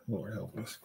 Lord help us.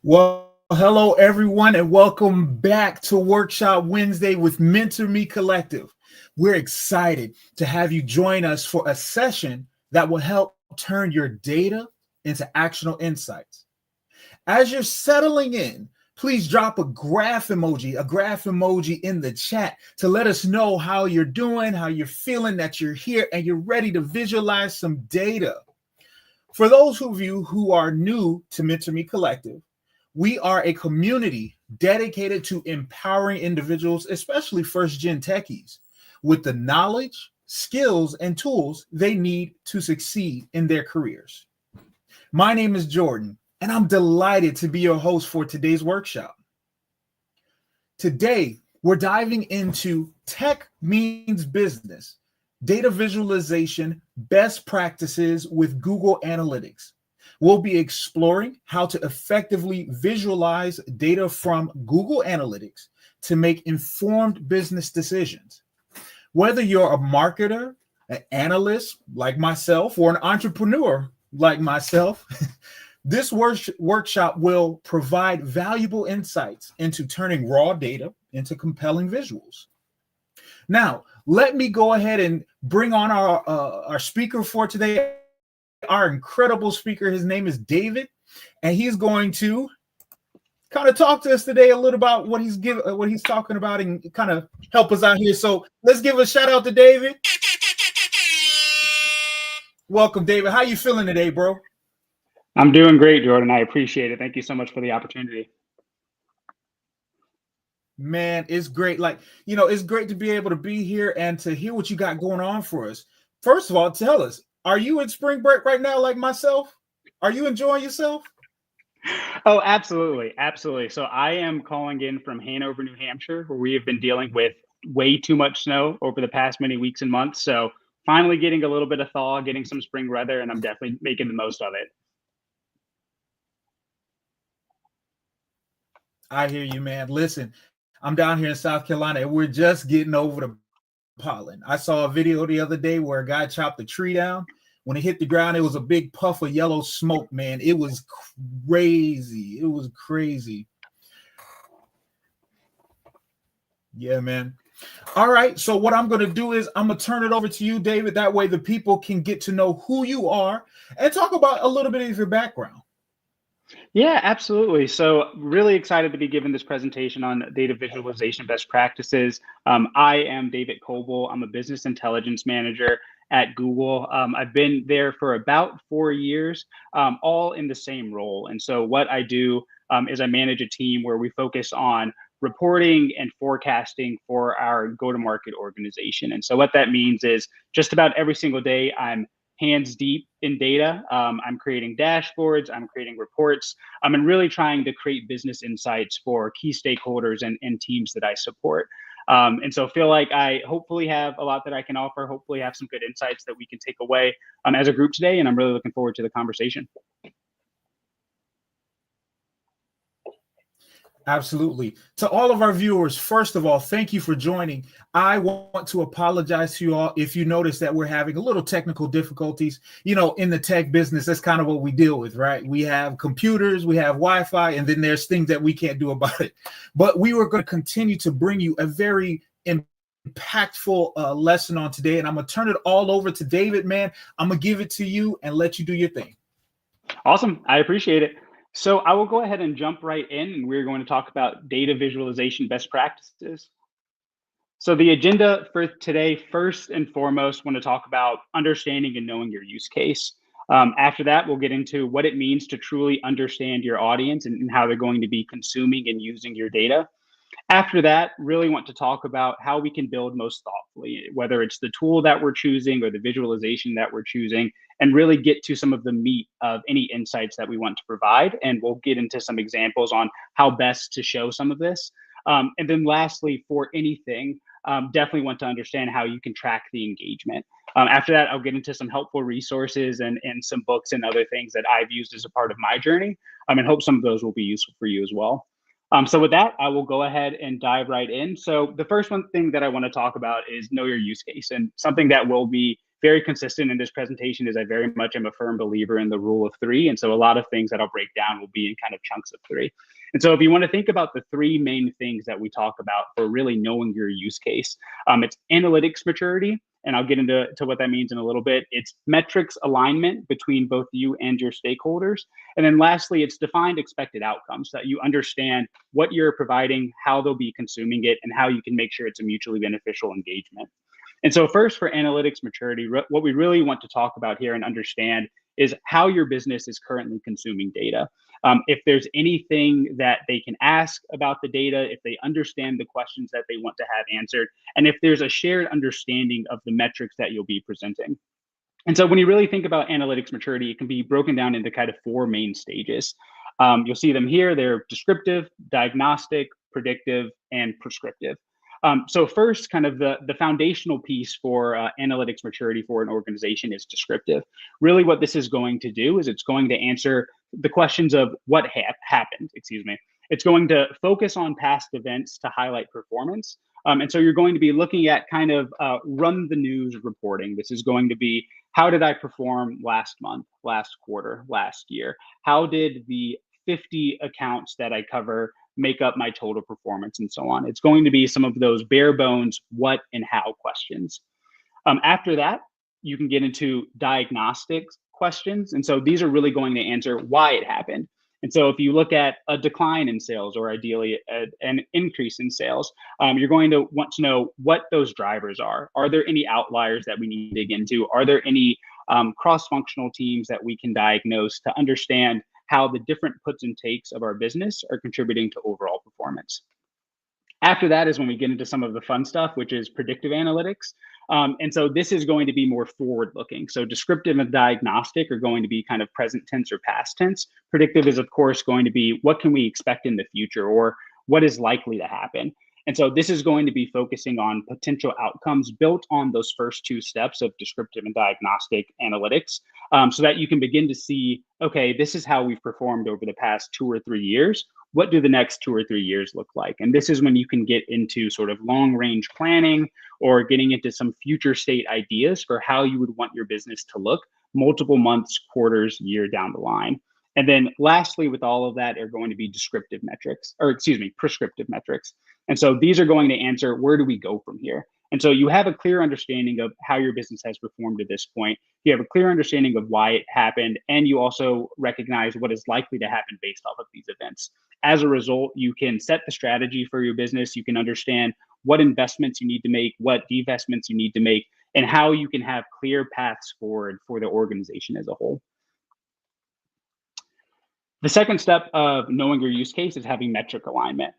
Well, hello everyone, and welcome back to Workshop Wednesday with Mentor Me Collective. We're excited to have you join us for a session that will help turn your data into actionable insights. As you're settling in, please drop a graph emoji in the chat to let us know how you're doing, how you're feeling, that you're here and you're ready to visualize some data. For those of you who are new to Mentor Me Collective, we are a community dedicated to empowering individuals, especially first-gen techies, with the knowledge, skills, and tools they need to succeed in their careers. My name is Jordan, and I'm delighted to be your host for today's workshop. Today, we're diving into Tech Means Business, data visualization, best practices with Google Analytics. We'll be exploring how to effectively visualize data from Google Analytics to make informed business decisions. Whether you're a marketer, an analyst like myself, or an entrepreneur like myself, this workshop will provide valuable insights into turning raw data into compelling visuals. Now, let me go ahead and bring on our speaker for today, our incredible speaker. His name is David, and he's going to kind of talk to us today a little about what he's talking about and kind of help us out here. So let's give a shout out to David. Welcome, David. How you feeling today, bro? I'm doing great, Jordan. I appreciate it. Thank you so much for the opportunity. Man, it's great. It's great to be able to be here and to hear what you got going on for us. First of all, tell us, are you in spring break right now like myself? Are you enjoying yourself? Oh, absolutely. Absolutely. So I am calling in from Hanover, New Hampshire, where we have been dealing with way too much snow over the past many weeks and months. So finally getting a little bit of thaw, getting some spring weather, and I'm definitely making the most of it. I hear you, man. Listen, I'm down here in South Carolina and we're just getting over the pollen. I saw a video the other day where a guy chopped a tree down. When it hit the ground, it was a big puff of yellow smoke, man. It was crazy. It was crazy. Yeah, man. All right. So what I'm going to do is I'm going to turn it over to you, David. That way the people can get to know who you are and talk about a little bit of your background. Yeah, absolutely. So really excited to be giving this presentation on data visualization best practices. I am David Coble. I'm a business intelligence manager at Google. I've been there for about 4 years, all in the same role. And so what I do is I manage a team where we focus on reporting and forecasting for our go-to-market organization. And so what that means is just about every single day, I'm hands deep in data. I'm creating dashboards, I'm creating reports, and really trying to create business insights for key stakeholders and teams that I support. And so feel like I hopefully have a lot that I can offer, hopefully have some good insights that we can take away as a group today. And I'm really looking forward to the conversation. Absolutely. To all of our viewers, first of all, thank you for joining. I want to apologize to you all if you notice that we're having a little technical difficulties. In the tech business, that's kind of what we deal with, right? We have computers, we have Wi-Fi, and then there's things that we can't do about it. But we were going to continue to bring you a very impactful lesson on today, and I'm going to turn it all over to David, man. I'm going to give it to you and let you do your thing. Awesome. I appreciate it. So I will go ahead and jump right in, and we're going to talk about data visualization best practices. So the agenda for today, first and foremost, want to talk about understanding and knowing your use case. After that, we'll get into what it means to truly understand your audience and how they're going to be consuming and using your data. After that, really want to talk about how we can build most thoughtfully, whether it's the tool that we're choosing or the visualization that we're choosing, and really get to some of the meat of any insights that we want to provide. And we'll get into some examples on how best to show some of this. And then lastly, for anything, definitely want to understand how you can track the engagement. After that, I'll get into some helpful resources and some books and other things that I've used as a part of my journey, and hope some of those will be useful for you as well. So with that, I will go ahead and dive right in. So the first one thing that I want to talk about is know your use case, and something that will be very consistent in this presentation is I very much am a firm believer in the rule of 3. And so a lot of things that I'll break down will be in kind of chunks of 3. And so if you want to think about the 3 main things that we talk about for really knowing your use case, it's analytics maturity, and I'll get into what that means in a little bit. It's metrics alignment between both you and your stakeholders. And then lastly, it's defined expected outcomes, so that you understand what you're providing, how they'll be consuming it, and how you can make sure it's a mutually beneficial engagement. And so first, for analytics maturity, what we really want to talk about here and understand is how your business is currently consuming data. If there's anything that they can ask about the data, if they understand the questions that they want to have answered, and if there's a shared understanding of the metrics that you'll be presenting. And so when you really think about analytics maturity, it can be broken down into kind of four main stages. You'll see them here. They're descriptive, diagnostic, predictive, and prescriptive. So first, kind of the foundational piece for analytics maturity for an organization is descriptive. Really what this is going to do is it's going to answer the questions of what happened, excuse me. It's going to focus on past events to highlight performance. And so you're going to be looking at kind of run the news reporting. This is going to be, how did I perform last month, last quarter, last year? How did the 50 accounts that I cover make up my total performance, and so on? It's going to be some of those bare bones what and how questions. After that, you can get into diagnostic questions. And so these are really going to answer why it happened. And so if you look at a decline in sales, or ideally an increase in sales, you're going to want to know what those drivers are. Are there any outliers that we need to dig into? Are there any cross-functional teams that we can diagnose to understand how the different puts and takes of our business are contributing to overall performance? After that is when we get into some of the fun stuff, which is predictive analytics. And so this is going to be more forward-looking. So descriptive and diagnostic are going to be kind of present tense or past tense. Predictive is, of course, going to be what can we expect in the future, or what is likely to happen. And so this is going to be focusing on potential outcomes built on those first two steps of descriptive and diagnostic analytics, so that you can begin to see, okay, this is how we've performed over the past 2 or 3 years. What do the next 2 or 3 years look like? And this is when you can get into sort of long range planning, or getting into some future state ideas for how you would want your business to look multiple months, quarters, year down the line. And then lastly, with all of that are going to be descriptive metrics, or excuse me, prescriptive metrics. And so these are going to answer, where do we go from here? And so you have a clear understanding of how your business has performed to this point. You have a clear understanding of why it happened, and you also recognize what is likely to happen based off of these events. As a result, you can set the strategy for your business. You can understand what investments you need to make, what divestments you need to make, and how you can have clear paths forward for the organization as a whole. The second step of knowing your use case is having metric alignment.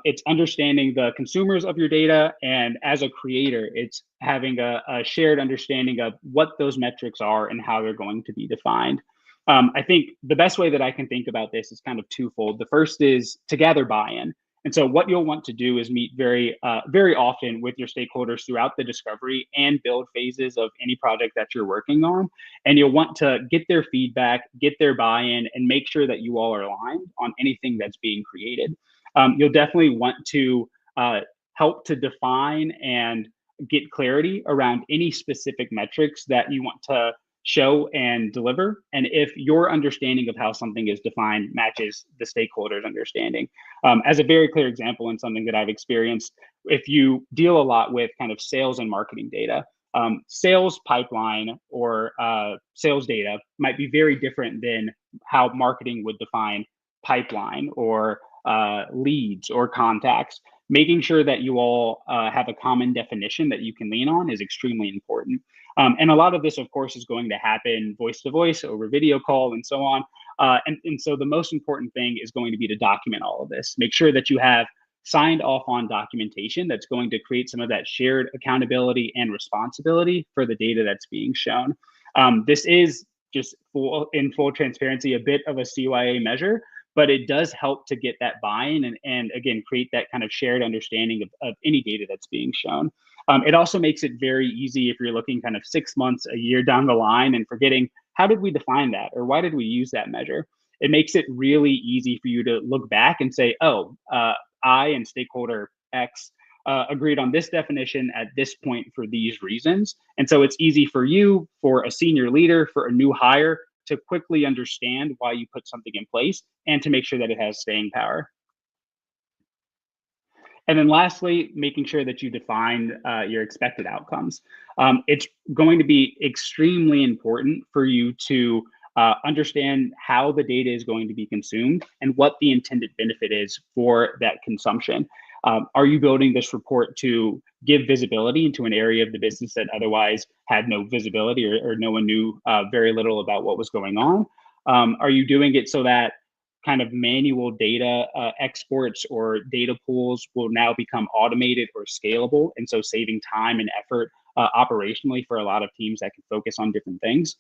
It's understanding the consumers of your data, and as a creator, it's having a shared understanding of what those metrics are and how they're going to be defined. I think the best way that I can think about this is kind of twofold. The first is to gather buy-in. And so what you'll want to do is meet very often with your stakeholders throughout the discovery and build phases of any project that you're working on. And you'll want to get their feedback, get their buy-in, and make sure that you all are aligned on anything that's being created. You'll definitely want to help to define and get clarity around any specific metrics that you want to show and deliver, and if your understanding of how something is defined matches the stakeholders' understanding. As a very clear example, and something that I've experienced, if you deal a lot with kind of sales and marketing data, sales pipeline or sales data might be very different than how marketing would define pipeline or leads or contacts. Making sure that you all have a common definition that you can lean on is extremely important. And a lot of this, of course, is going to happen voice to voice, over video call, and so on. And so the most important thing is going to be to document all of this. Make sure that you have signed off on documentation that's going to create some of that shared accountability and responsibility for the data that's being shown. This is just in full transparency, a bit of a CYA measure, but it does help to get that buy-in and again, create that kind of shared understanding of any data that's being shown. It also makes it very easy if you're looking kind of 6 months, a year down the line and forgetting, how did we define that? Or why did we use that measure? It makes it really easy for you to look back and say, oh, I and stakeholder X agreed on this definition at this point for these reasons. And so it's easy for you, for a senior leader, for a new hire, to quickly understand why you put something in place and to make sure that it has staying power. And then lastly, making sure that you define your expected outcomes. It's going to be extremely important for you to understand how the data is going to be consumed and what the intended benefit is for that consumption. Are you building this report to give visibility into an area of the business that otherwise had no visibility, or no one knew very little about what was going on? Are you doing it so that kind of manual data exports or data pools will now become automated or scalable, and so saving time and effort operationally for a lot of teams that can focus on different things?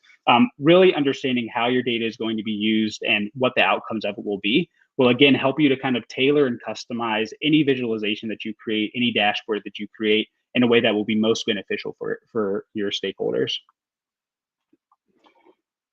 Really understanding how your data is going to be used and what the outcomes of it will again help you to kind of tailor and customize any visualization that you create, any dashboard that you create, in a way that will be most beneficial for your stakeholders.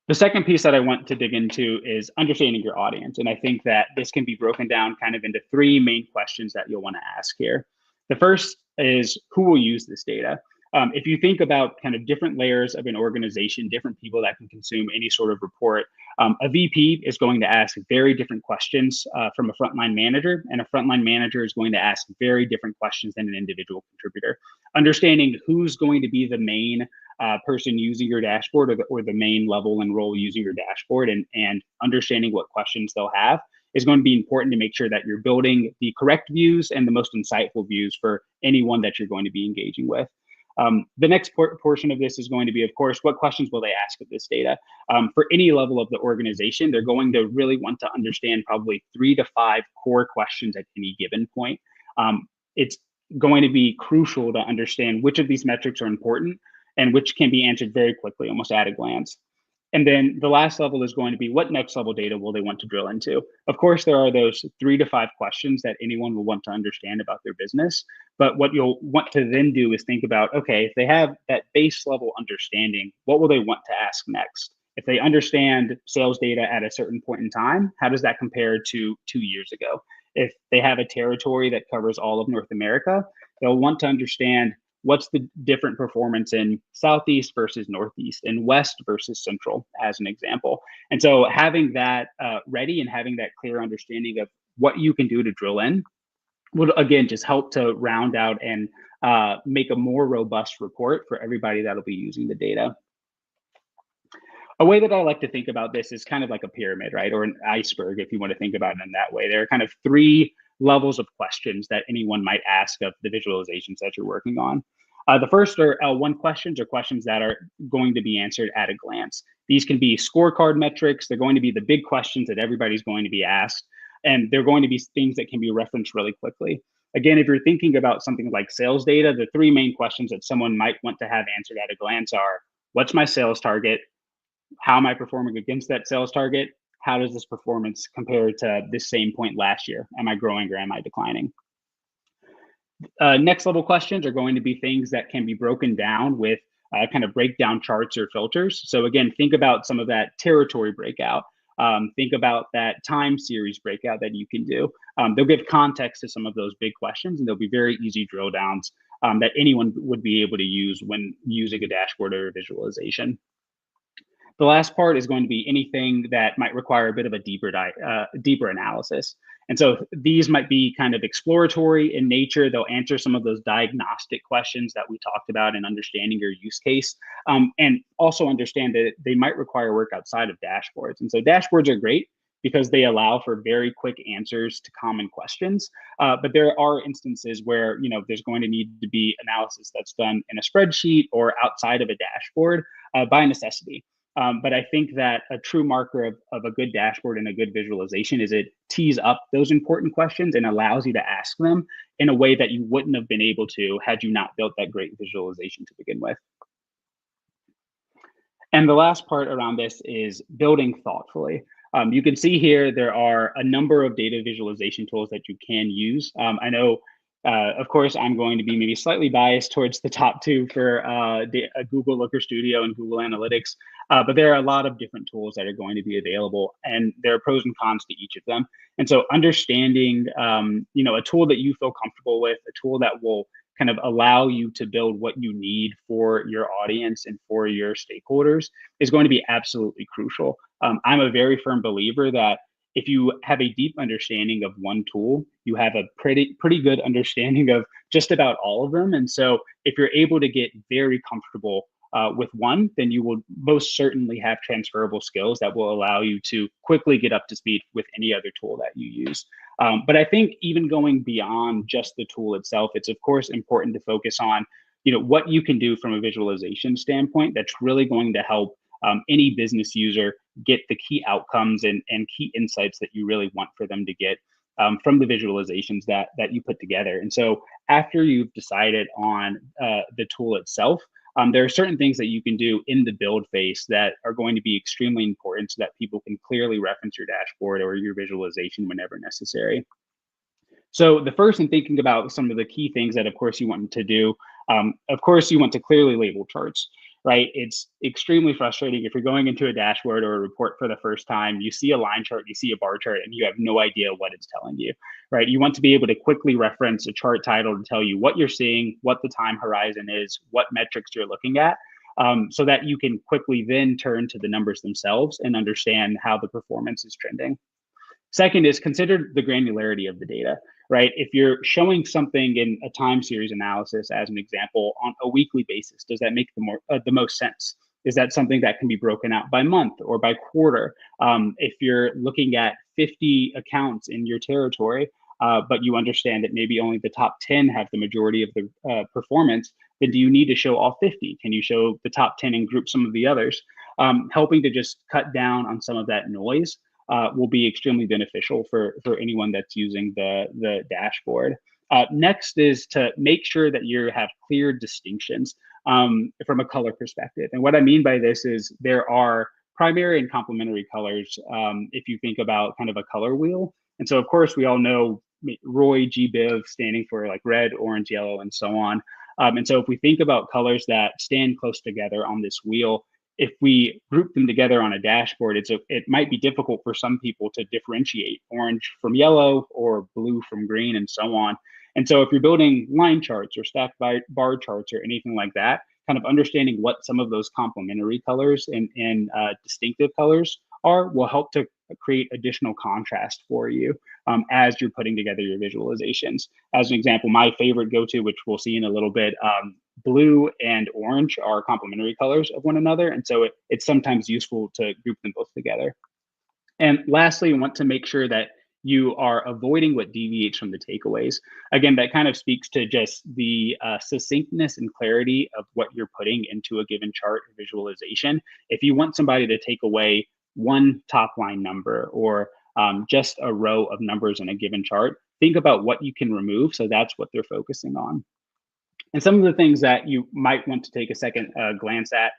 The second piece that I want to dig into is understanding your audience. And I think that this can be broken down kind of into three main questions that you'll want to ask here. The first is, who will use this data? If you think about kind of different layers of an organization, different people that can consume any sort of report, a VP is going to ask very different questions from a frontline manager, and a frontline manager is going to ask very different questions than an individual contributor. Understanding who's going to be the main person using your dashboard, or the main level and role using your dashboard, and understanding what questions they'll have is going to be important to make sure that you're building the correct views and the most insightful views for anyone that you're going to be engaging with. The next portion of this is going to be, of course, what questions will they ask of this data? For any level of the organization, they're going to really want to understand probably 3 to 5 core questions at any given point. It's going to be crucial to understand which of these metrics are important and which can be answered very quickly, almost at a glance. And then the last level is going to be, what next level data will they want to drill into? Of course, there are those 3 to 5 questions that anyone will want to understand about their business. But what you'll want to then do is think about, okay, if they have that base level understanding, what will they want to ask next? If they understand sales data at a certain point in time, how does that compare to 2 years ago? If they have a territory that covers all of North America, they'll want to understand what's the different performance in Southeast versus Northeast, and West versus Central, as an example. And so having that ready and having that clear understanding of what you can do to drill in will, again, just help to round out and make a more robust report for everybody that'll be using the data. A way that I like to think about this is kind of like a pyramid, right? Or an iceberg, if you want to think about it in that way. There are kind of 3 levels of questions that anyone might ask of the visualizations that you're working on. The first are L1 questions, or questions that are going to be answered at a glance. These can be scorecard metrics. They're going to be the big questions that everybody's going to be asked, and they're going to be things that can be referenced really quickly. Again, if you're thinking about something like sales data, the 3 main questions that someone might want to have answered at a glance are, what's my sales target? How am I performing against that sales target? How does this performance compare to this same point last year? Am I growing or am I declining? Next level questions are going to be things that can be broken down with kind of breakdown charts or filters. So again, think about some of that territory breakout. Think about that time series breakout that you can do. They'll give context to some of those big questions, and they'll be very easy drill downs that anyone would be able to use when using a dashboard or a visualization. The last part is going to be anything that might require a bit of a deeper analysis. And so these might be kind of exploratory in nature. They'll answer some of those diagnostic questions that we talked about in understanding your use case, and also understand that they might require work outside of dashboards. And so dashboards are great because they allow for very quick answers to common questions. But there are instances where, there's going to need to be analysis that's done in a spreadsheet or outside of a dashboard by necessity. But I think that a true marker of a good dashboard and a good visualization is it tees up those important questions and allows you to ask them in a way that you wouldn't have been able to had you not built that great visualization to begin with. And the last part around this is building thoughtfully. You can see here there are a number of data visualization tools that you can use. I know, of course, I'm going to be maybe slightly biased towards the top 2 for Google Looker Studio and Google Analytics, but there are a lot of different tools that are going to be available, and there are pros and cons to each of them. And so understanding, a tool that you feel comfortable with, a tool that will kind of allow you to build what you need for your audience and for your stakeholders is going to be absolutely crucial. I'm a very firm believer that if you have a deep understanding of one tool, you have a pretty good understanding of just about all of them. And so if you're able to get very comfortable with one, then you will most certainly have transferable skills that will allow you to quickly get up to speed with any other tool that you use. But I think even going beyond just the tool itself, it's of course important to focus on, what you can do from a visualization standpoint that's really going to help any business user get the key outcomes and key insights that you really want for them to get from the visualizations that you put together. And so after you've decided on the tool itself, there are certain things that you can do in the build phase that are going to be extremely important so that people can clearly reference your dashboard or your visualization whenever necessary. So the first, in thinking about some of the key things that, of course, you want to do, of course, you want to clearly label charts, right? It's extremely frustrating if you're going into a dashboard or a report for the first time, you see a line chart, you see a bar chart, and you have no idea what it's telling you, right? You want to be able to quickly reference a chart title to tell you what you're seeing, what the time horizon is, what metrics you're looking at, so that you can quickly then turn to the numbers themselves and understand how the performance is trending. Second is consider the granularity of the data, right? If you're showing something in a time series analysis, as an example, on a weekly basis, does that make the most sense? Is that something that can be broken out by month or by quarter? If you're looking at 50 accounts in your territory, but you understand that maybe only the top 10 have the majority of the performance, then do you need to show all 50? Can you show the top 10 and group some of the others? Helping to just cut down on some of that noise will be extremely beneficial for anyone that's using the dashboard. Next is to make sure that you have clear distinctions from a color perspective. And what I mean by this is there are primary and complementary colors if you think about kind of a color wheel. And so, of course, we all know ROY, GBIV standing for like red, orange, yellow, and so on. And so if we think about colors that stand close together on this wheel, if we group them together on a dashboard, it might be difficult for some people to differentiate orange from yellow or blue from green and so on. And so if you're building line charts or stacked bar charts or anything like that, kind of understanding what some of those complementary colors and distinctive colors are will help to create additional contrast for you as you're putting together your visualizations. As an example, my favorite go-to, which we'll see in a little bit, blue and orange are complementary colors of one another. And so it's sometimes useful to group them both together. And lastly, you want to make sure that you are avoiding what deviates from the takeaways. Again, that kind of speaks to just the succinctness and clarity of what you're putting into a given chart or visualization. If you want somebody to take away one top line number or just a row of numbers in a given chart, think about what you can remove. So that's what they're focusing on. And some of the things that you might want to take a second glance at,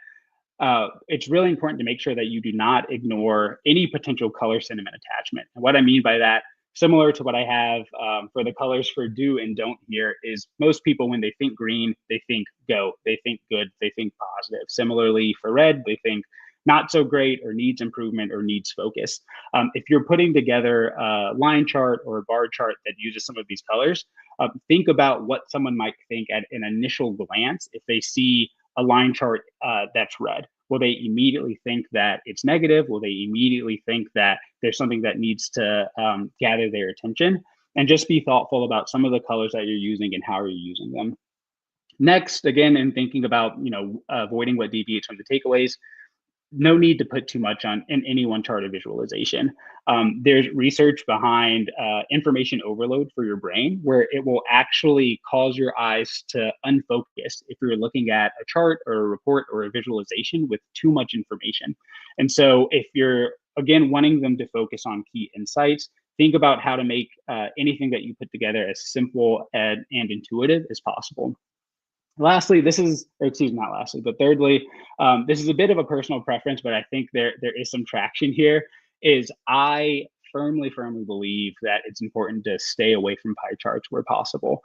it's really important to make sure that you do not ignore any potential color sentiment attachment. And what I mean by that, similar to what I have for the colors for do and don't here, is most people, when they think green, they think go, they think good, they think positive. Similarly for red, they think not so great or needs improvement or needs focus. If you're putting together a line chart or a bar chart that uses some of these colors, think about what someone might think at an initial glance if they see a line chart that's red. Will they immediately think that it's negative? Will they immediately think that there's something that needs to gather their attention? And just be thoughtful about some of the colors that you're using and how you're using them. Next, again, in thinking about avoiding what deviates from the takeaways, no need to put too much in any one chart of visualization. There's research behind information overload for your brain, where it will actually cause your eyes to unfocus if you're looking at a chart or a report or a visualization with too much information. And so if you're, again, wanting them to focus on key insights, think about how to make anything that you put together as simple and intuitive as possible. Lastly, thirdly, this is a bit of a personal preference, but I think there is some traction here, is I firmly believe that it's important to stay away from pie charts where possible.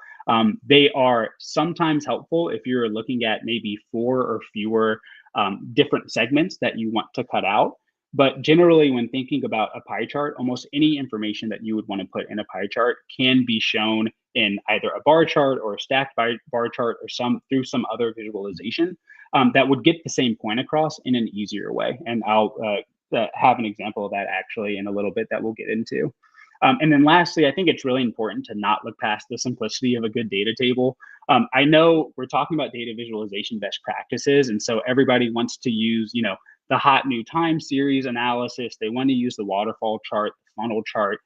They are sometimes helpful if you're looking at maybe 4 or fewer different segments that you want to cut out. But generally, when thinking about a pie chart, almost any information that you would want to put in a pie chart can be shown in either a bar chart or a stacked bar chart or through some other visualization that would get the same point across in an easier way. And I'll have an example of that actually in a little bit that we'll get into. And then lastly, I think it's really important to not look past the simplicity of a good data table. I know we're talking about data visualization best practices, and so everybody wants to use, the hot new time series analysis. They want to use the waterfall chart, the funnel chart,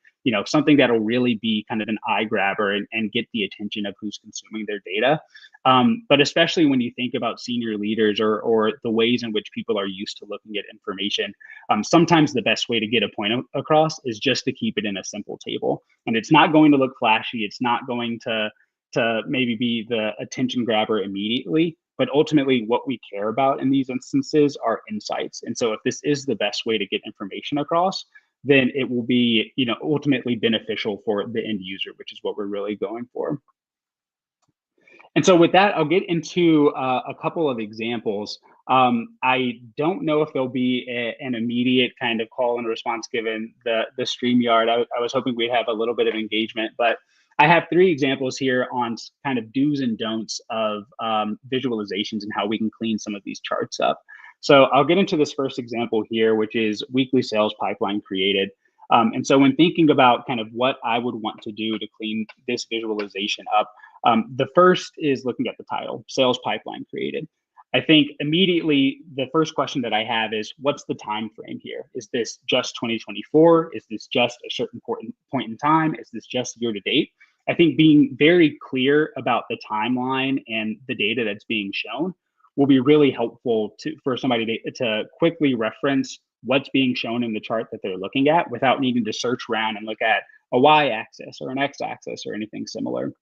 something that'll really be kind of an eye grabber and get the attention of who's consuming their data. But especially when you think about senior leaders or the ways in which people are used to looking at information, sometimes the best way to get a point across is just to keep it in a simple table. And it's not going to look flashy. It's not going to maybe be the attention grabber immediately. But ultimately, what we care about in these instances are insights. And so if this is the best way to get information across, then it will be, ultimately beneficial for the end user, which is what we're really going for. And so with that, I'll get into a couple of examples. I don't know if there'll be an immediate kind of call and response given the StreamYard. I was hoping we'd have a little bit of engagement, but I have 3 examples here on kind of do's and don'ts of visualizations and how we can clean some of these charts up. So I'll get into this first example here, which is weekly sales pipeline created. And so when thinking about kind of what I would want to do to clean this visualization up, the first is looking at the title, sales pipeline created. I think immediately the first question that I have is, what's the time frame here? Is this just 2024? Is this just a certain point in time? Is this just year to date? I think being very clear about the timeline and the data that's being shown will be really helpful for somebody to quickly reference what's being shown in the chart that they're looking at without needing to search around and look at a y-axis or an x-axis or anything similar.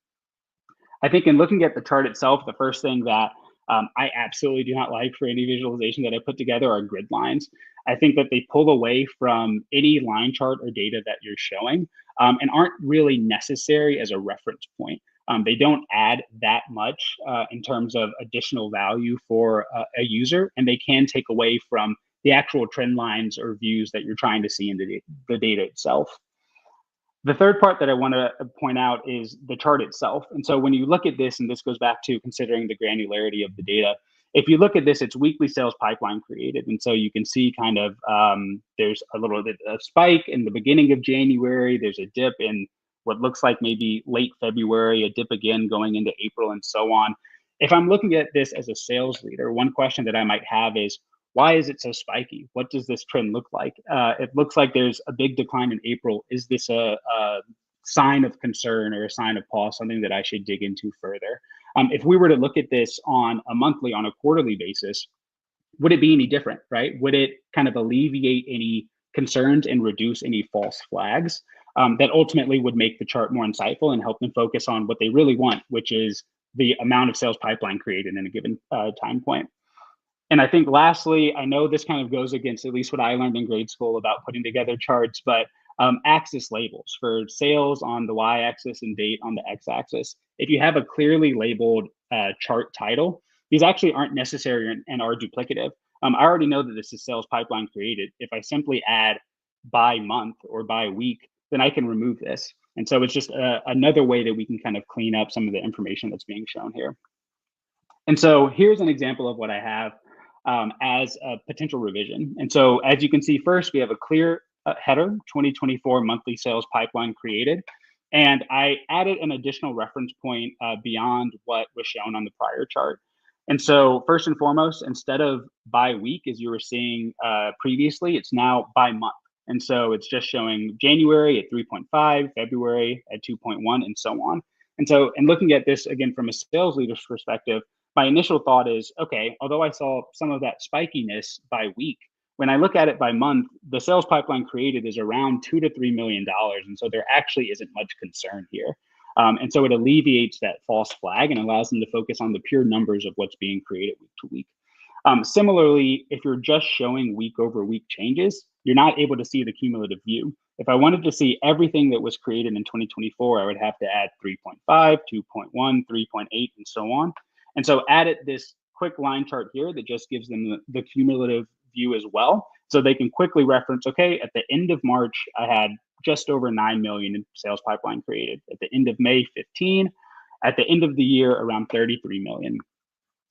I think in looking at the chart itself, the first thing that I absolutely do not like for any visualization that I put together are grid lines. I think that they pull away from any line chart or data that you're showing and aren't really necessary as a reference point. They don't add that much in terms of additional value for a user, and they can take away from the actual trend lines or views that you're trying to see in the data itself. The third part that I want to point out is the chart itself. And so when you look at this, and this goes back to considering the granularity of the data, if you look at this, it's weekly sales pipeline created. And so you can see kind of there's a little bit of spike in the beginning of January. There's a dip in what looks like maybe late February, a dip again going into April and so on. If I'm looking at this as a sales leader, one question that I might have is, why is it so spiky? What does this trend look like? It looks like there's a big decline in April. Is this a sign of concern or a sign of pause, something that I should dig into further? If we were to look at this on a quarterly basis, would it be any different, right? Would it kind of alleviate any concerns and reduce any false flags that ultimately would make the chart more insightful and help them focus on what they really want, which is the amount of sales pipeline created in a given time point? And I think lastly, I know this kind of goes against at least what I learned in grade school about putting together charts, but axis labels for sales on the y-axis and date on the x-axis. If you have a clearly labeled chart title, these actually aren't necessary and are duplicative. I already know that this is sales pipeline created. If I simply add by month or by week, then I can remove this. And so it's just another way that we can kind of clean up some of the information that's being shown here. And so here's an example of what I have as a potential revision. And so as you can see, first, we have a clear header, 2024 monthly sales pipeline created. And I added an additional reference point beyond what was shown on the prior chart. And so first and foremost, instead of by week, as you were seeing previously, it's now by month. And so it's just showing January at 3.5, February at 2.1, and so on. And so in looking at this, again, from a sales leader's perspective, my initial thought is, okay, although I saw some of that spikiness by week, when I look at it by month, the sales pipeline created is around $2 to $3 million. And so there actually isn't much concern here. And so it alleviates that false flag and allows them to focus on the pure numbers of what's being created week to week. Similarly, if you're just showing week over week changes, you're not able to see the cumulative view. If I wanted to see everything that was created in 2024, I would have to add 3.5, 2.1, 3.8, and so on. And so added this quick line chart here that just gives them the cumulative view as well. So they can quickly reference, okay, at the end of March, I had just over 9 million in sales pipeline created. At the end of May, 15. At the end of the year, around 33 million.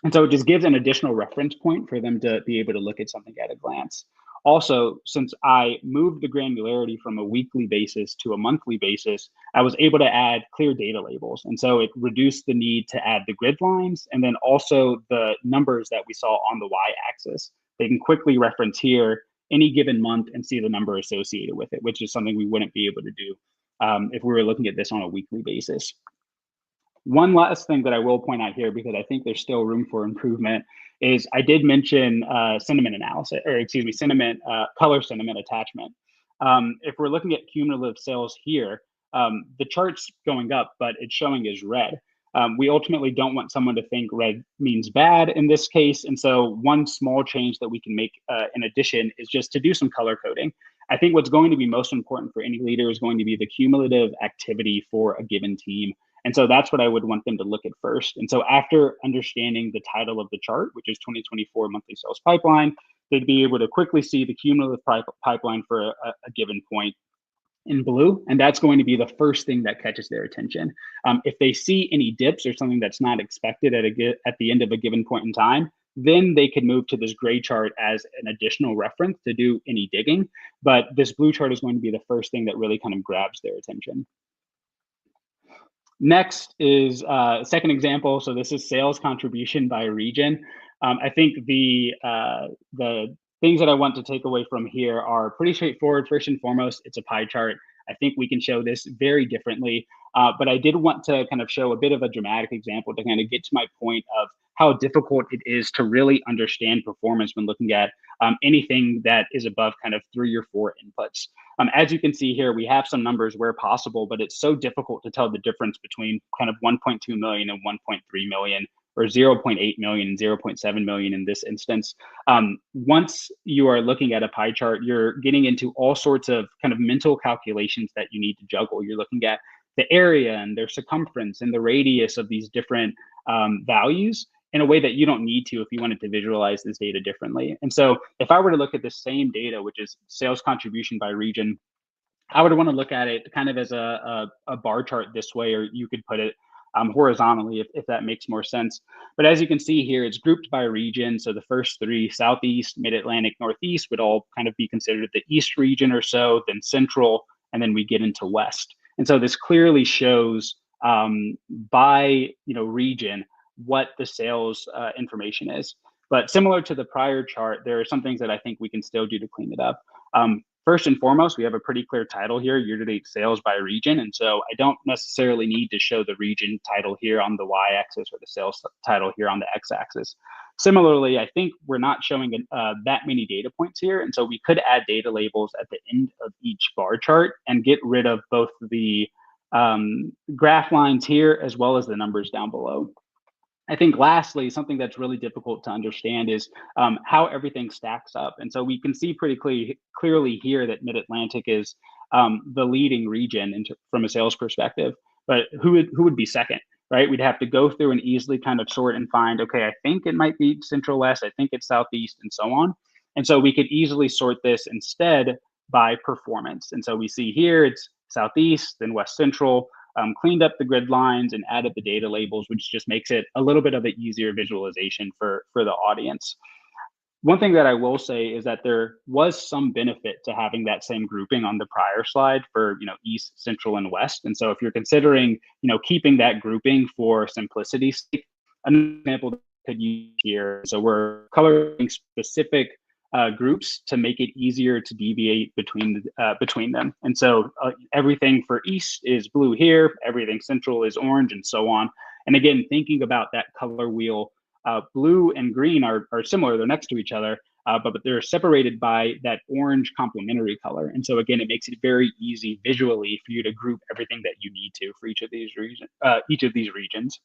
And so it just gives an additional reference point for them to be able to look at something at a glance. Also, since I moved the granularity from a weekly basis to a monthly basis, I was able to add clear data labels. And so it reduced the need to add the grid lines and then also the numbers that we saw on the y-axis. They can quickly reference here any given month and see the number associated with it, which is something we wouldn't be able to do if we were looking at this on a weekly basis. One last thing that I will point out here, because I think there's still room for improvement, is I did mention sentiment analysis, or excuse me, color sentiment attachment. If we're looking at cumulative sales here, the chart's going up, but it's showing as red. We ultimately don't want someone to think red means bad in this case. And so one small change that we can make in addition is just to do some color coding. I think what's going to be most important for any leader is going to be the cumulative activity for a given team. And so that's what I would want them to look at first. And so after understanding the title of the chart, which is 2024 monthly sales pipeline, they'd be able to quickly see the cumulative pipeline for a given point in blue. And that's going to be the first thing that catches their attention. If they see any dips or something that's not expected at the end of a given point in time, then they could move to this gray chart as an additional reference to do any digging. But this blue chart is going to be the first thing that really kind of grabs their attention. Next is a second example. So this is sales contribution by region. I think the things that I want to take away from here are pretty straightforward. First and foremost, it's a pie chart. I think we can show this very differently, but I did want to kind of show a bit of a dramatic example to kind of get to my point of how difficult it is to really understand performance when looking at anything that is above kind of 3 or 4 inputs. As you can see here, we have some numbers where possible, but it's so difficult to tell the difference between kind of 1.2 million and 1.3 million, or 0.8 million and 0.7 million in this instance. Once you are looking at a pie chart, you're getting into all sorts of kind of mental calculations that you need to juggle. You're looking at the area and their circumference and the radius of these different values in a way that you don't need to if you wanted to visualize this data differently. And so if I were to look at the same data, which is sales contribution by region, I would want to look at it kind of as a bar chart this way, or you could put it horizontally if that makes more sense. But as you can see here, it's grouped by region. So the first 3, Southeast, Mid-Atlantic, Northeast, would all kind of be considered the East region or so, then Central, and then we get into West. And so this clearly shows by region what the sales information is. But similar to the prior chart, there are some things that I think we can still do to clean it up. First and foremost, we have a pretty clear title here, year-to-date sales by region. And so I don't necessarily need to show the region title here on the y-axis or the sales title here on the x-axis. Similarly, I think we're not showing that many data points here. And so we could add data labels at the end of each bar chart and get rid of both the graph lines here as well as the numbers down below. I think lastly, something that's really difficult to understand is how everything stacks up. And so we can see pretty clearly here that Mid-Atlantic is the leading region from a sales perspective, but who would be second, right? We'd have to go through and easily kind of sort and find, okay, I think it might be Central West, I think it's Southeast, and so on. And so we could easily sort this instead by performance. And so we see here it's Southeast, then West Central, cleaned up the grid lines and added the data labels, which just makes it a little bit of an easier visualization for the audience. One thing that I will say is that there was some benefit to having that same grouping on the prior slide for East, Central, and West. And so if you're considering keeping that grouping for simplicity's sake, an example that I could use here. So we're coloring specific groups to make it easier to deviate between them. And so everything for East is blue here, everything Central is orange, and so on. And again, thinking about that color wheel, blue and green are similar, they're next to each other, but they're separated by that orange complementary color. And so again, it makes it very easy visually for you to group everything that you need to for each of these regions.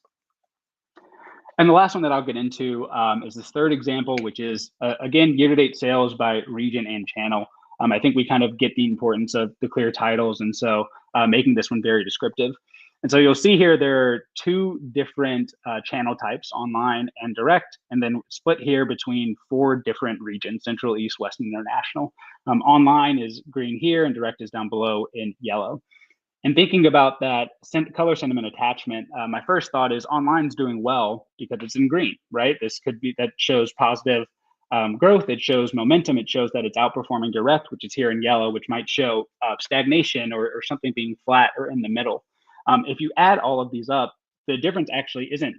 And the last one that I'll get into is this third example, which is, again, year-to-date sales by region and channel. I think we kind of get the importance of the clear titles, and so making this one very descriptive. And so you'll see here there are 2 different channel types, online and direct, and then split here between 4 different regions, Central, East, West, and International. Online is green here, and direct is down below in yellow. And thinking about that color sentiment attachment, my first thought is online's doing well because it's in green, right? This could be, that shows positive growth. It shows momentum. It shows that it's outperforming direct, which is here in yellow, which might show stagnation or something being flat or in the middle. If you add all of these up, the difference actually isn't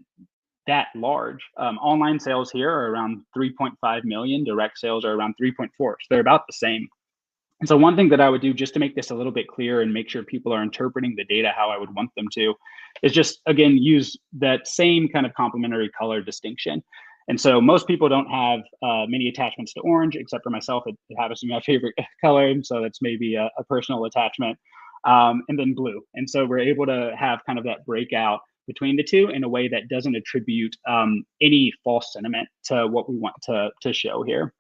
that large. Online sales here are around 3.5 million. Direct sales are around 3.4. So they're about the same. And so one thing that I would do just to make this a little bit clearer and make sure people are interpreting the data how I would want them to is just, again, use that same kind of complementary color distinction. And so most people don't have many attachments to orange, except for myself. It happens to be my favorite color. And so that's maybe a personal attachment. And then blue. And so we're able to have kind of that breakout between the two in a way that doesn't attribute any false sentiment to what we want to show here.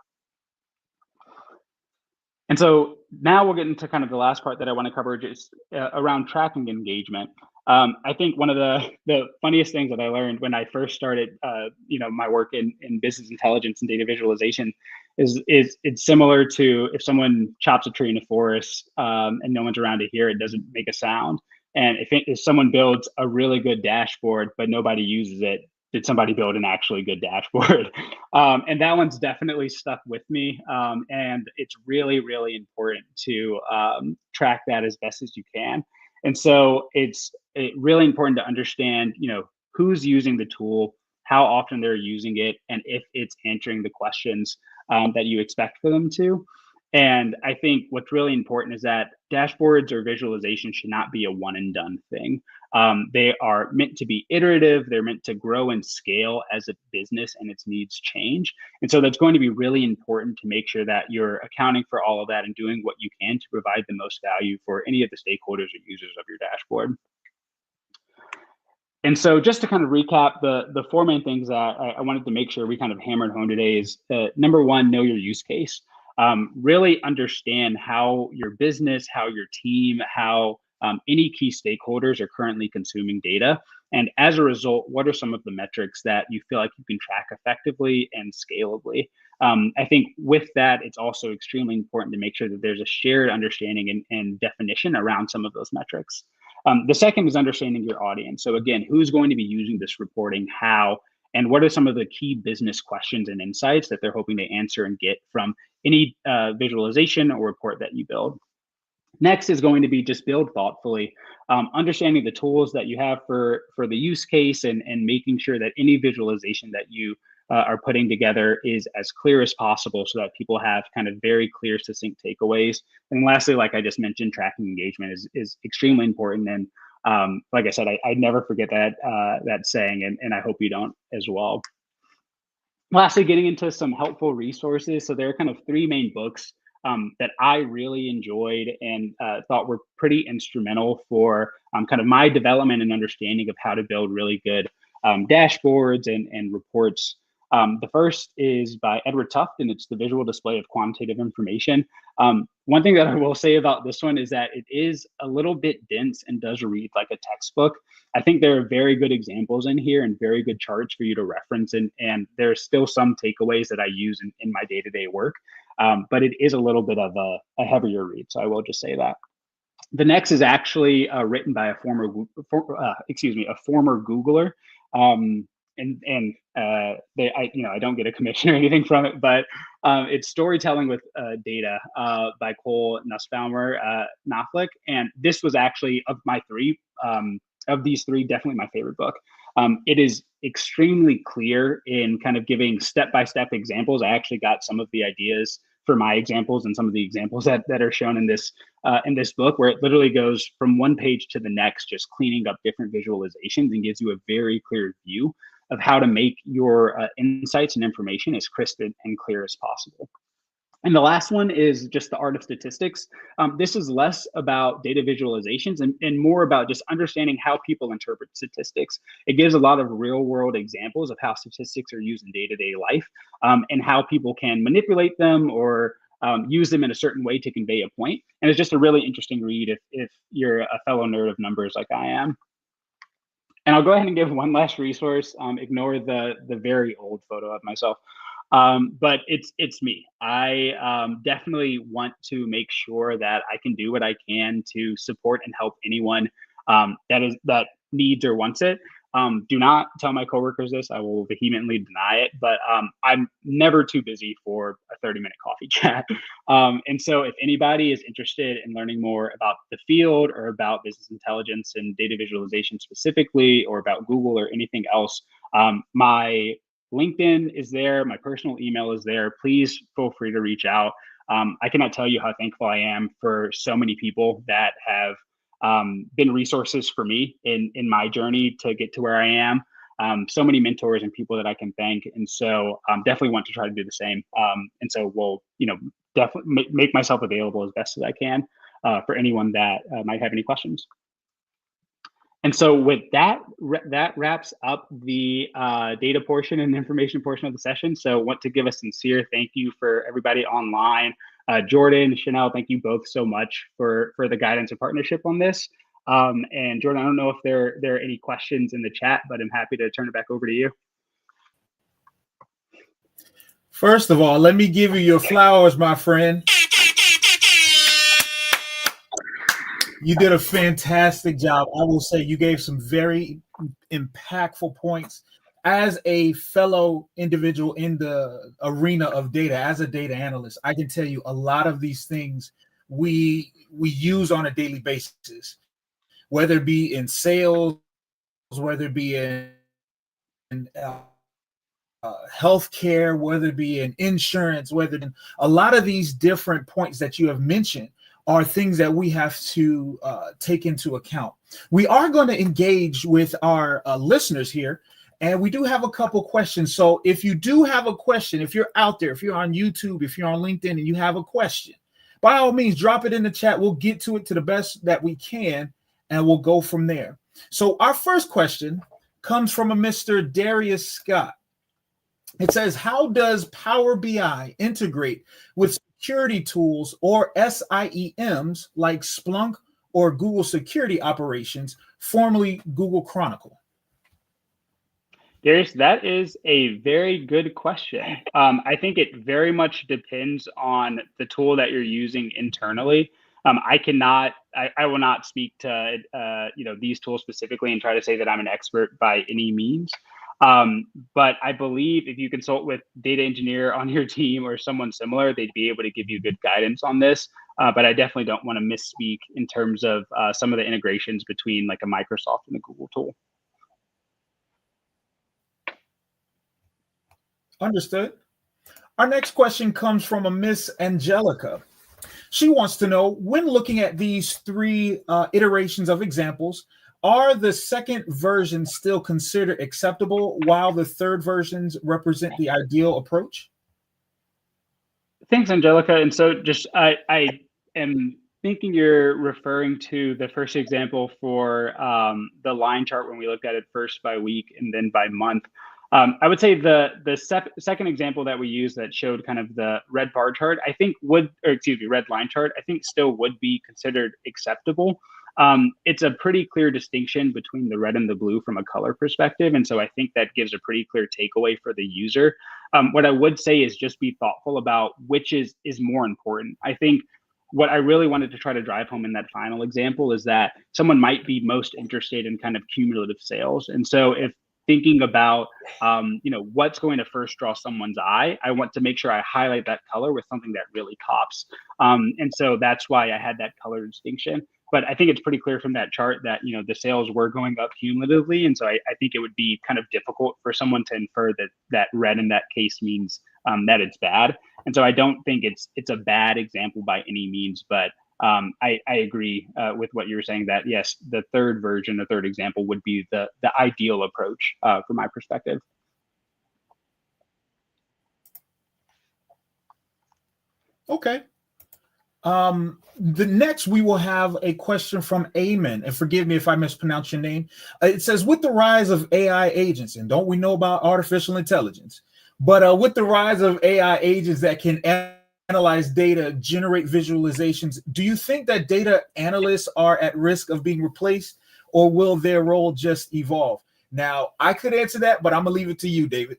And so now we'll get into kind of the last part that I want to cover, just around tracking engagement. I think one of the funniest things that I learned when I first started, my work in business intelligence and data visualization is it's similar to if someone chops a tree in a forest and no one's around to hear it, doesn't make a sound. And if someone builds a really good dashboard but nobody uses it, did somebody build an actually good dashboard? And that one's definitely stuck with me. And it's really, really important to track that as best as you can. And so it's really important to understand, who's using the tool, how often they're using it, and if it's answering the questions that you expect for them to. And I think what's really important is that dashboards or visualization should not be a one and done thing. They are meant to be iterative. They're meant to grow and scale as a business and its needs change. And so that's going to be really important to make sure that you're accounting for all of that and doing what you can to provide the most value for any of the stakeholders or users of your dashboard. And so just to kind of recap, the four main things that I wanted to make sure we kind of hammered home today is number one, know your use case. Really understand how your business, how your team, how any key stakeholders are currently consuming data. And as a result, what are some of the metrics that you feel like you can track effectively and scalably? I think with that, it's also extremely important to make sure that there's a shared understanding and definition around some of those metrics. The second is understanding your audience. So again, who's going to be using this reporting, how, and what are some of the key business questions and insights that they're hoping to answer and get from any visualization or report that you build. Next is going to be just build thoughtfully, understanding the tools that you have for the use case and making sure that any visualization that you are putting together is as clear as possible so that people have kind of very clear, succinct takeaways. And lastly, like I just mentioned, tracking engagement is extremely important. And like I said, I never forget that saying, and I hope you don't as well. Lastly, getting into some helpful resources. So there are kind of three main books that I really enjoyed and thought were pretty instrumental for kind of my development and understanding of how to build really good dashboards and reports. The first is by Edward Tufte, and it's The Visual Display of Quantitative Information. One thing that I will say about this one is that it is a little bit dense and does read like a textbook. I think there are very good examples in here and very good charts for you to reference. And there's still some takeaways that I use in my day-to-day work. But it is a little bit of a heavier read. So I will just say that. The next is actually written by a former Googler. I don't get a commission or anything from it, but it's Storytelling with Data by Cole Nussbaumer-Knopfler. And this was actually of these three, definitely my favorite book. It is extremely clear in kind of giving step-by-step examples. I actually got some of the ideas for my examples and some of the examples that are shown in this book, where it literally goes from one page to the next, just cleaning up different visualizations and gives you a very clear view of how to make your insights and information as crisp and clear as possible. And the last one is just The Art of Statistics. This is less about data visualizations and more about just understanding how people interpret statistics. It gives a lot of real world examples of how statistics are used in day-to-day life and how people can manipulate them or use them in a certain way to convey a point. And it's just a really interesting read if you're a fellow nerd of numbers like I am. And I'll go ahead and give one last resource. Ignore the very old photo of myself. But it's me. I definitely want to make sure that I can do what I can to support and help anyone that needs or wants it. Do not tell my coworkers this. I will vehemently deny it, but I'm never too busy for a 30-minute coffee chat. And so if anybody is interested in learning more about the field or about business intelligence and data visualization specifically, or about Google or anything else, my LinkedIn is there. My personal email is there. Please feel free to reach out. I cannot tell you how thankful I am for so many people that have been resources for me in my journey to get to where I am. So many mentors and people that I can thank, and so definitely want to try to do the same. And so we'll, definitely make myself available as best as I can for anyone that might have any questions. And so with that, that wraps up the data portion and information portion of the session. So want to give a sincere thank you for everybody online. Jordan, Chanel, thank you both so much for the guidance and partnership on this. And Jordan, I don't know if there are any questions in the chat, but I'm happy to turn it back over to you. First of all, let me give you your flowers, my friend. You did a fantastic job. I will say you gave some very impactful points. As a fellow individual in the arena of data, as a data analyst, I can tell you a lot of these things we use on a daily basis, whether it be in sales, whether it be in healthcare, whether it be in insurance, whether in a lot of these different points that you have mentioned are things that we have to take into account. We are going to engage with our listeners here, and we do have a couple questions. So if you do have a question, if you're out there, if you're on YouTube, if you're on LinkedIn and you have a question, by all means, drop it in the chat. We'll get to it to the best that we can, and we'll go from there. So our first question comes from a Mr. Darius Scott. It says, how does Power BI integrate with security tools or SIEMs like Splunk or Google Security Operations, formerly Google Chronicle? Darius, that is a very good question. I think it very much depends on the tool that you're using internally. I will not speak to these tools specifically and try to say that I'm an expert by any means. But I believe if you consult with data engineer on your team or someone similar, they'd be able to give you good guidance on this. But I definitely don't want to misspeak in terms of some of the integrations between like a Microsoft and a Google tool. Understood. Our next question comes from a Miss Angelica. She wants to know, when looking at these three iterations of examples, are the second versions still considered acceptable while the third versions represent the ideal approach? Thanks, Angelica. And so just I am thinking you're referring to the first example for the line chart when we looked at it first by week and then by month. I would say the second example that we used that showed kind of the red bar chart, I think red line chart, I think still would be considered acceptable. It's a pretty clear distinction between the red and the blue from a color perspective. And so I think that gives a pretty clear takeaway for the user. What I would say is just be thoughtful about which is more important. I think what I really wanted to try to drive home in that final example is that someone might be most interested in kind of cumulative sales. And so if thinking about what's going to first draw someone's eye, I want to make sure I highlight that color with something that really pops. And so that's why I had that color distinction. But I think it's pretty clear from that chart that the sales were going up cumulatively, and so I think it would be kind of difficult for someone to infer that red in that case means that it's bad. And so I don't think it's a bad example by any means, but I agree with what you were saying that yes, the third example would be the ideal approach from my perspective. Okay. The next we will have a question from Amen, and forgive me if I mispronounce your name. It says, with the rise of AI agents, and don't we know about artificial intelligence, but with the rise of AI agents that can analyze data, generate visualizations, do you think that data analysts are at risk of being replaced, or will their role just evolve? Now, I could answer that, but I'm gonna leave it to you, David.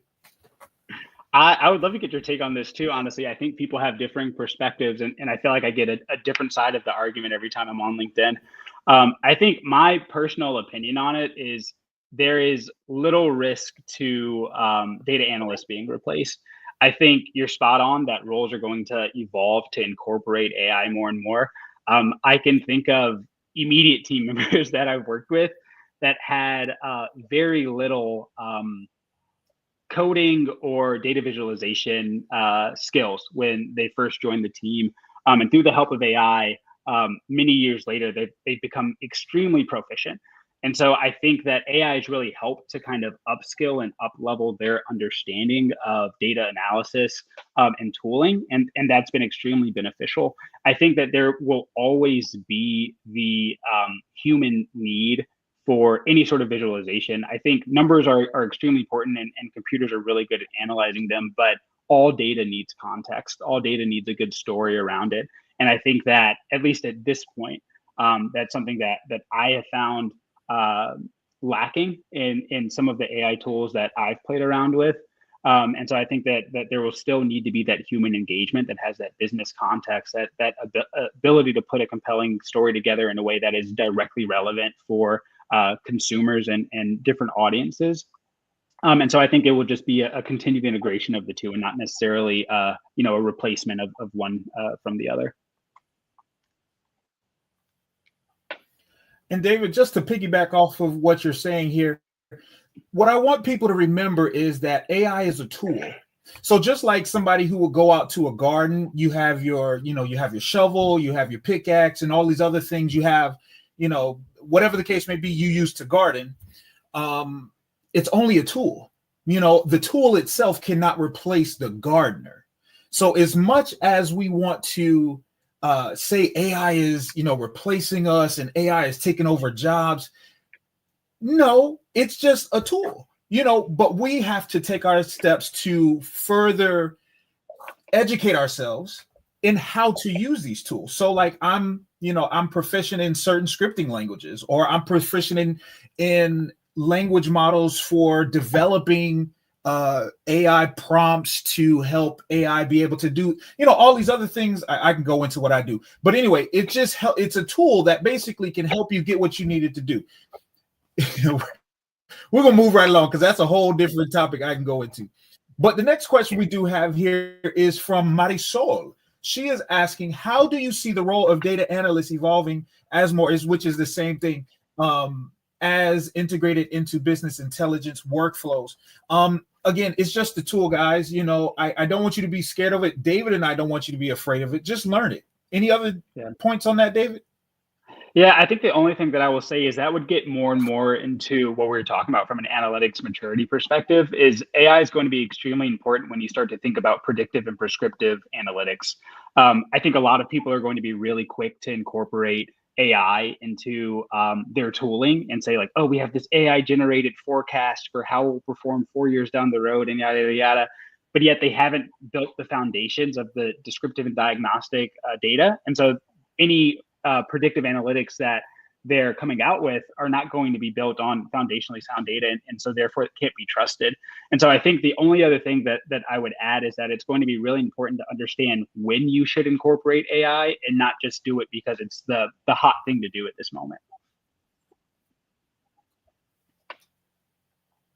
I would love to get your take on this too. Honestly, I think people have differing perspectives, and I feel like I get a different side of the argument every time I'm on LinkedIn. I think my personal opinion on it is there is little risk to data analysts being replaced. I think you're spot on that roles are going to evolve to incorporate AI more and more. I can think of immediate team members that I've worked with that had very little coding or data visualization skills when they first joined the team. And through the help of AI, many years later, they've become extremely proficient. And so I think that AI has really helped to kind of upskill and up-level their understanding of data analysis and tooling. And that's been extremely beneficial. I think that there will always be the human need for any sort of visualization. I think numbers are extremely important and computers are really good at analyzing them, but all data needs context. All data needs a good story around it. And I think that, at least at this point, that's something that I have found lacking in some of the AI tools that I've played around with. And so I think that there will still need to be that human engagement that has that business context, that ability to put a compelling story together in a way that is directly relevant for consumers and different audiences. And so I think it will just be a continued integration of the two and not necessarily a replacement of one from the other. And David, just to piggyback off of what you're saying here, what I want people to remember is that AI is a tool. So just like somebody who will go out to a garden, you have your shovel, you have your pickaxe, and all these other things you have, whatever the case may be, you use to garden. It's only a tool. The tool itself cannot replace the gardener. So as much as we want to say AI is, replacing us and AI is taking over jobs, no, it's just a tool, but we have to take our steps to further educate ourselves in how to use these tools. So like I'm proficient in certain scripting languages, or I'm proficient in language models for developing AI prompts to help AI be able to do, all these other things. I can go into what I do, but anyway, it's a tool that basically can help you get what you needed to do. We're gonna move right along because that's a whole different topic I can go into. But the next question we do have here is from Marisol. She is asking, how do you see the role of data analysts evolving which is the same thing, as integrated into business intelligence workflows? Again, it's just a tool, guys. I don't want you to be scared of it. David and I don't want you to be afraid of it. Just learn it. Any other points on that, David? Yeah, I think the only thing that I will say is that would get more and more into what we were talking about from an analytics maturity perspective. Is AI is going to be extremely important when you start to think about predictive and prescriptive analytics. I think a lot of people are going to be really quick to incorporate AI into their tooling and say like, oh, we have this AI generated forecast for how we'll perform 4 years down the road and yada, yada, yada. But yet they haven't built the foundations of the descriptive and diagnostic data. And so any predictive analytics that they're coming out with are not going to be built on foundationally sound data, and so therefore it can't be trusted. And so I think the only other thing that I would add is that it's going to be really important to understand when you should incorporate AI and not just do it because it's the hot thing to do at this moment.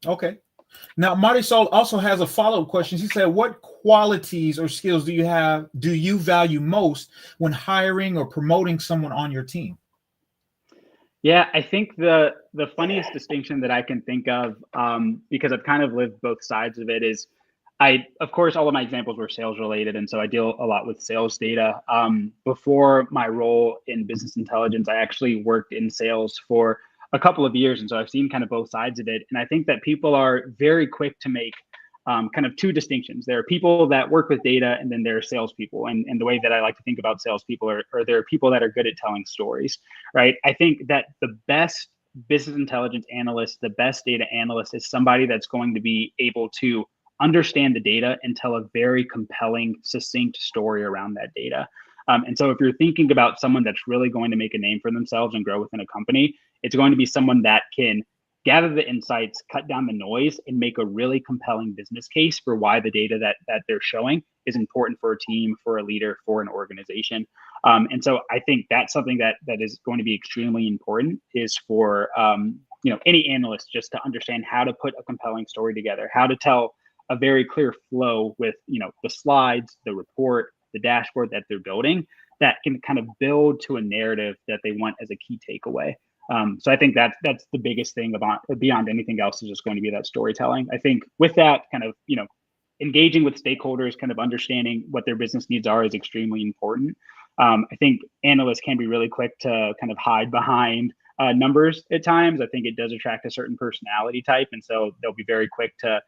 Okay. Now, Marisol also has a follow-up question. She said, what qualities or skills do you value most when hiring or promoting someone on your team? Yeah, I think the funniest distinction that I can think of, because I've kind of lived both sides of it, is of course, all of my examples were sales related. And so I deal a lot with sales data. Before my role in business intelligence, I actually worked in sales for a couple of years. And so I've seen kind of both sides of it. And I think that people are very quick to make kind of two distinctions. There are people that work with data, and then there are salespeople. And the way that I like to think about salespeople are there are people that are good at telling stories, right? I think that the best business intelligence analyst, the best data analyst is somebody that's going to be able to understand the data and tell a very compelling, succinct story around that data. And so if you're thinking about someone that's really going to make a name for themselves and grow within a company, it's going to be someone that can gather the insights, cut down the noise, and make a really compelling business case for why the data that they're showing is important for a team, for a leader, for an organization. And so I think that's something that is going to be extremely important, is for any analyst just to understand how to put a compelling story together, how to tell a very clear flow with, the slides, the report, the dashboard that they're building that can kind of build to a narrative that they want as a key takeaway. So I think that's the biggest thing beyond anything else is just going to be that storytelling. I think with that kind of, engaging with stakeholders, kind of understanding what their business needs are is extremely important. I think analysts can be really quick to kind of hide behind numbers at times. I think it does attract a certain personality type. And so they'll be very quick to,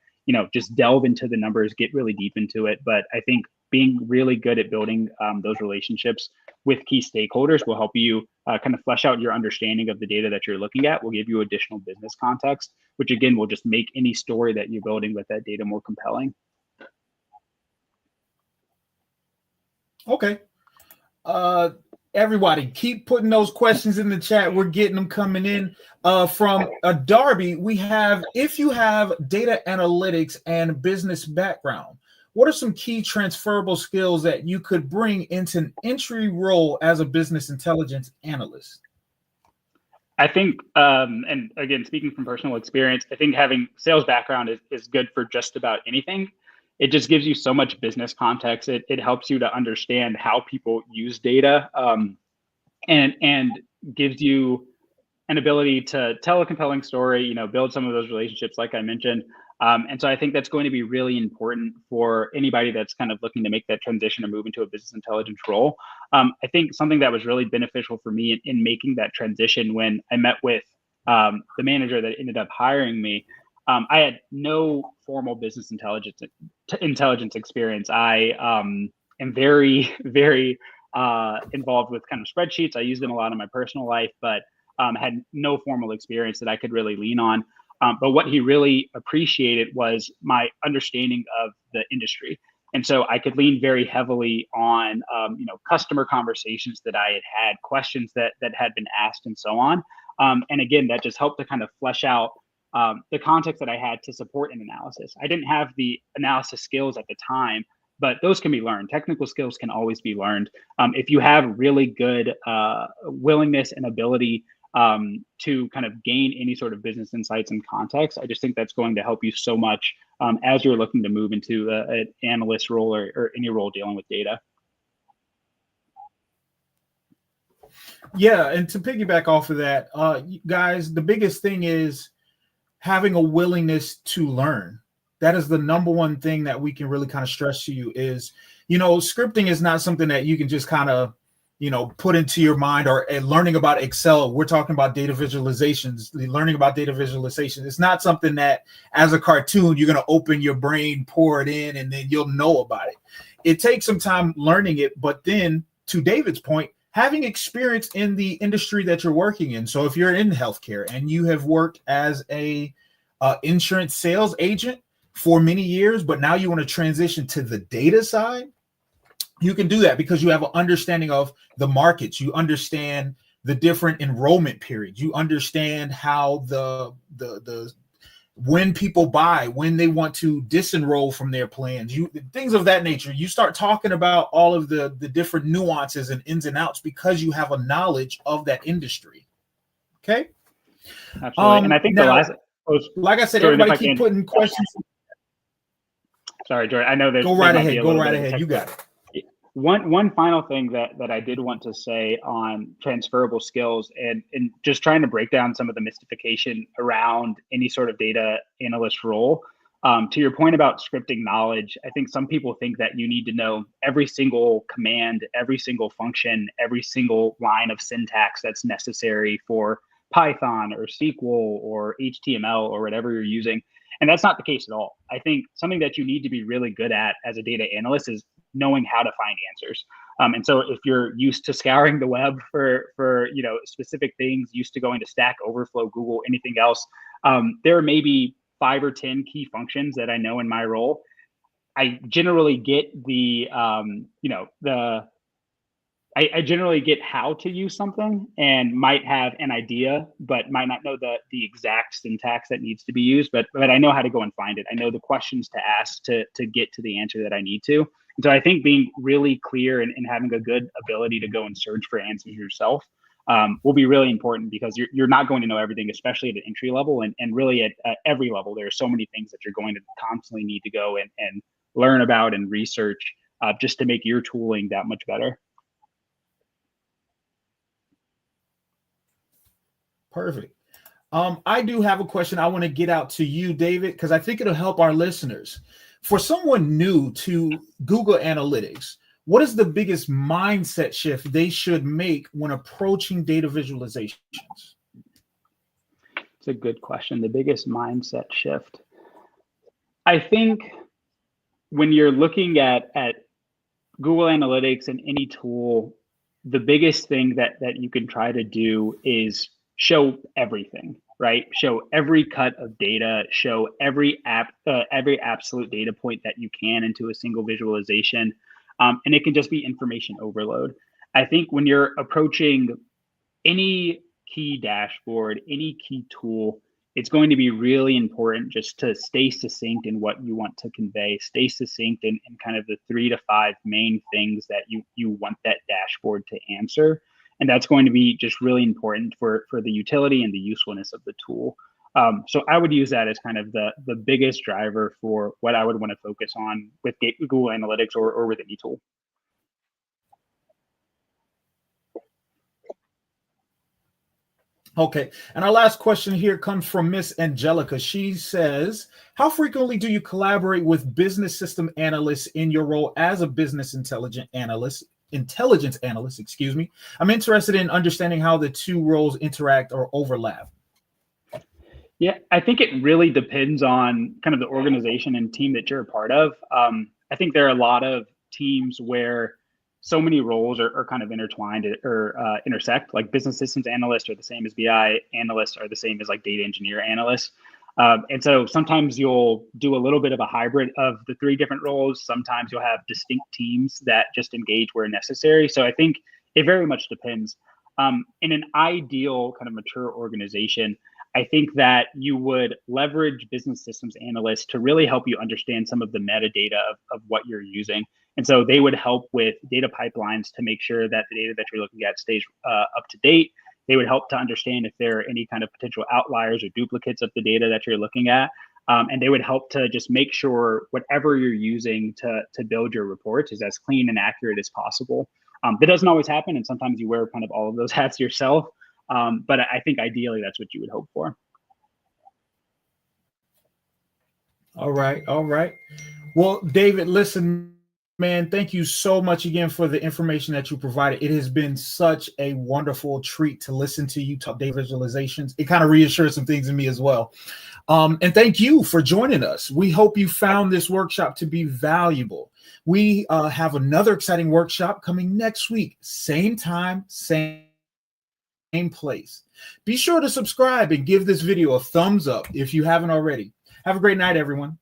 just delve into the numbers, get really deep into it. But I think being really good at building those relationships with key stakeholders will help you kind of flesh out your understanding of the data that you're looking at, will give you additional business context, which again, will just make any story that you're building with that data more compelling. Okay. Everybody, keep putting those questions in the chat. We're getting them coming in. From Darby, we have, if you have data analytics and business background, what are some key transferable skills that you could bring into an entry role as a business intelligence analyst? I think, and again, speaking from personal experience, I think having sales background is good for just about anything. It just gives you so much business context. It helps you to understand how people use data, and gives you an ability to tell a compelling story, build some of those relationships like I mentioned. And so I think that's going to be really important for anybody that's kind of looking to make that transition or move into a business intelligence role. I think something that was really beneficial for me in making that transition when I met with the manager that ended up hiring me, I had no formal business intelligence experience. I am very, very involved with kind of spreadsheets. I use them a lot in my personal life, but had no formal experience that I could really lean on. But what he really appreciated was my understanding of the industry. And so I could lean very heavily on, customer conversations that I had questions that had been asked and so on. And again, that just helped to kind of flesh out the context that I had to support an analysis. I didn't have the analysis skills at the time, but those can be learned. Technical skills can always be learned. If you have really good willingness and ability to kind of gain any sort of business insights and context, I just think that's going to help you so much as you're looking to move into an analyst role or any role dealing with data. Yeah, and to piggyback off of that, guys, the biggest thing is having a willingness to learn. That is the number one thing that we can really kind of stress to you is, scripting is not something that you can just kind of, put into your mind, or learning about Excel. We're talking about data visualizations, learning about data visualization. It's not something that as a cartoon, you're going to open your brain, pour it in, and then you'll know about it. It takes some time learning it, but then to David's point, having experience in the industry that you're working in. So if you're in healthcare and you have worked as a insurance sales agent for many years, but now you want to transition to the data side, you can do that because you have an understanding of the markets. You understand the different enrollment periods. You understand how the when people buy, when they want to disenroll from their plans, things of that nature. You start talking about all of the different nuances and ins and outs because you have a knowledge of that industry. Okay. Absolutely. And I think like I said, everybody keep putting questions. Sorry, Jordan. I know that. Go right ahead. Go right ahead. You got it. One final thing that I did want to say on transferable skills and just trying to break down some of the mystification around any sort of data analyst role. To your point about scripting knowledge, I think some people think that you need to know every single command, every single function, every single line of syntax that's necessary for Python or SQL or HTML or whatever you're using. And that's not the case at all. I think something that you need to be really good at as a data analyst is knowing how to find answers. And so if you're used to scouring the web for specific things, used to going to Stack Overflow, Google, anything else, there are maybe 5 or 10 key functions that I know in my role. I generally get I generally get how to use something and might have an idea, but might not know the exact syntax that needs to be used. But I know how to go and find it. I know the questions to ask to get to the answer that I need to. And so I think being really clear and having a good ability to go and search for answers yourself will be really important, because you're not going to know everything, especially at an entry level, and really at every level. There are so many things that you're going to constantly need to go and learn about and research just to make your tooling that much better. Perfect. I do have a question I want to get out to you, David, because I think it'll help our listeners. For someone new to Google Analytics, what is the biggest mindset shift they should make when approaching data visualizations? It's a good question. The biggest mindset shift. I think when you're looking at Google Analytics and any tool, the biggest thing that you can try to do is show everything, right? Show every cut of data, show every absolute data point that you can into a single visualization. And it can just be information overload. I think when you're approaching any key dashboard, any key tool, it's going to be really important just to stay succinct in what you want to convey, stay succinct in kind of the 3 to 5 main things that you want that dashboard to answer. And that's going to be just really important for the utility and the usefulness of the tool. So I would use that as kind of the biggest driver for what I would want to focus on with Google Analytics or with any tool. Okay, and our last question here comes from Miss Angelica. She says, how frequently do you collaborate with business system analysts in your role as a business intelligence analyst, excuse me? I'm interested in understanding how the two roles interact or overlap. Yeah, I think it really depends on kind of the organization and team that you're a part of. I think there are a lot of teams where so many roles are kind of intertwined or intersect. Like business systems analysts are the same as BI analysts, are the same as like data engineer analysts. And so sometimes you'll do a little bit of a hybrid of the 3 different roles. Sometimes you'll have distinct teams that just engage where necessary. So I think it very much depends. In an ideal kind of mature organization, I think that you would leverage business systems analysts to really help you understand some of the metadata of what you're using. And so they would help with data pipelines to make sure that the data that you're looking at stays up to date. They would help to understand if there are any kind of potential outliers or duplicates of the data that you're looking at. And they would help to just make sure whatever you're using to build your reports is as clean and accurate as possible. That doesn't always happen, and sometimes you wear kind of all of those hats yourself. But I think ideally that's what you would hope for. All right. Well, David, listen, man, thank you so much again for the information that you provided. It has been such a wonderful treat to listen to you talk data visualizations. It kind of reassures some things in me as well. And thank you for joining us. We hope you found this workshop to be valuable. We have another exciting workshop coming next week, same time, same place. Be sure to subscribe and give this video a thumbs up if you haven't already. Have a great night, everyone.